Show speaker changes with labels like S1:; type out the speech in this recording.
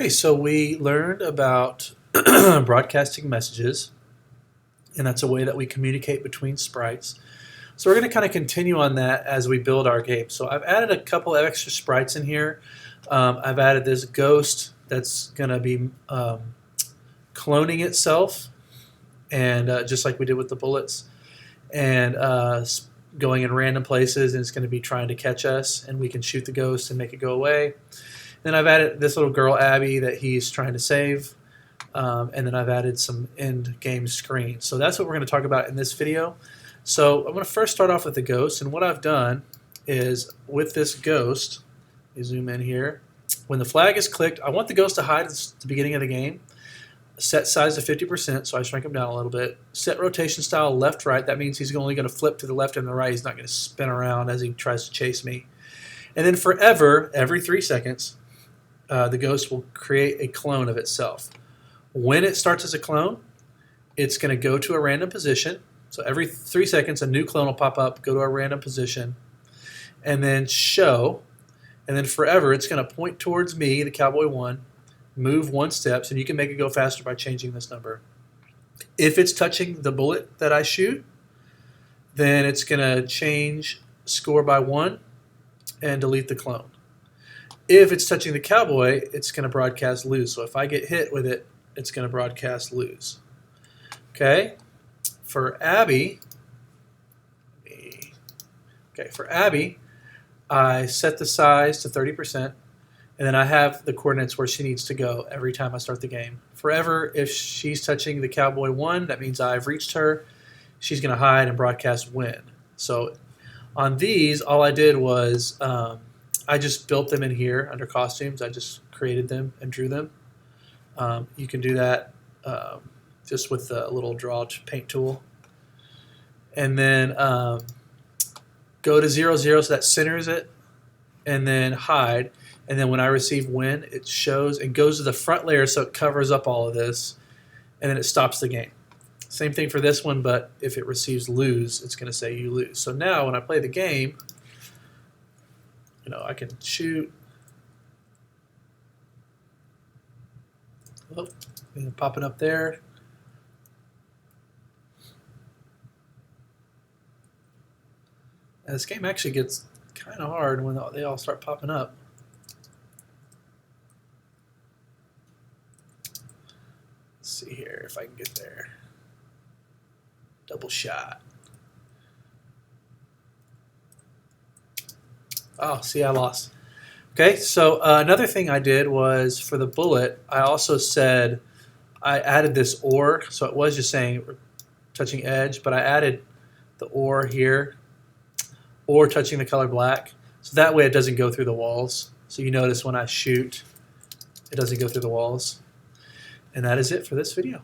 S1: Okay, so we learned about broadcasting messages, and that's a way that we communicate between sprites. So we're going to kind of continue on that as we build our game. So I've added a couple of extra sprites in here. I've added this ghost that's going to be cloning itself, and just like we did with the bullets, and going in random places, and it's going to be trying to catch us, and we can shoot the ghost and make it go away. Then I've added this little girl, Abby, that he's trying to save. And then I've added some end game screens. So that's what we're going to talk about in this video. So I'm going to first start off with the ghost. And what I've done is with this ghost, you zoom in here, when the flag is clicked, I want the ghost to hide at the beginning of the game. Set size to 50%, so I shrink him down a little bit. Set rotation style left-right. That means he's only going to flip to the left and the right. He's not going to spin around as he tries to chase me. And then forever, every 3 seconds, the ghost will create a clone of itself. When it starts as a clone, it's going to go to a random position. So every 3 seconds, a new clone will pop up, go to a random position, and then show. And then forever, it's going to point towards me, the Cowboy 1, move 1 step, and you can make it go faster by changing this number. If it's touching the bullet that I shoot, then it's going to change score by 1 and delete the clone. If it's touching the Cowboy, it's going to broadcast lose. So if I get hit with it, it's going to broadcast lose. Okay? For Abby, I set the size to 30%, and then I have the coordinates where she needs to go every time I start the game. Forever, if she's touching the Cowboy 1, that means I've reached her. She's going to hide and broadcast win. So on these, all I did was I just built them in here under costumes. I just created them and drew them. You can do that just with a little draw paint tool. And then go to 0, 0, so that centers it, and then hide. And then when I receive win, it shows and goes to the front layer so it covers up all of this, and then it stops the game. Same thing for this one, but if it receives lose, it's going to say you lose. So now when I play the game, I can shoot. Oh, popping up there. And this game actually gets kind of hard when they all start popping up. Let's see here if I can get there. Double shot. Oh, see, I lost. Okay, so another thing I did was for the bullet, I also said I added this or, so it was just saying touching edge, but I added the or here, or touching the color black, so that way it doesn't go through the walls. So you notice when I shoot, it doesn't go through the walls. And that is it for this video.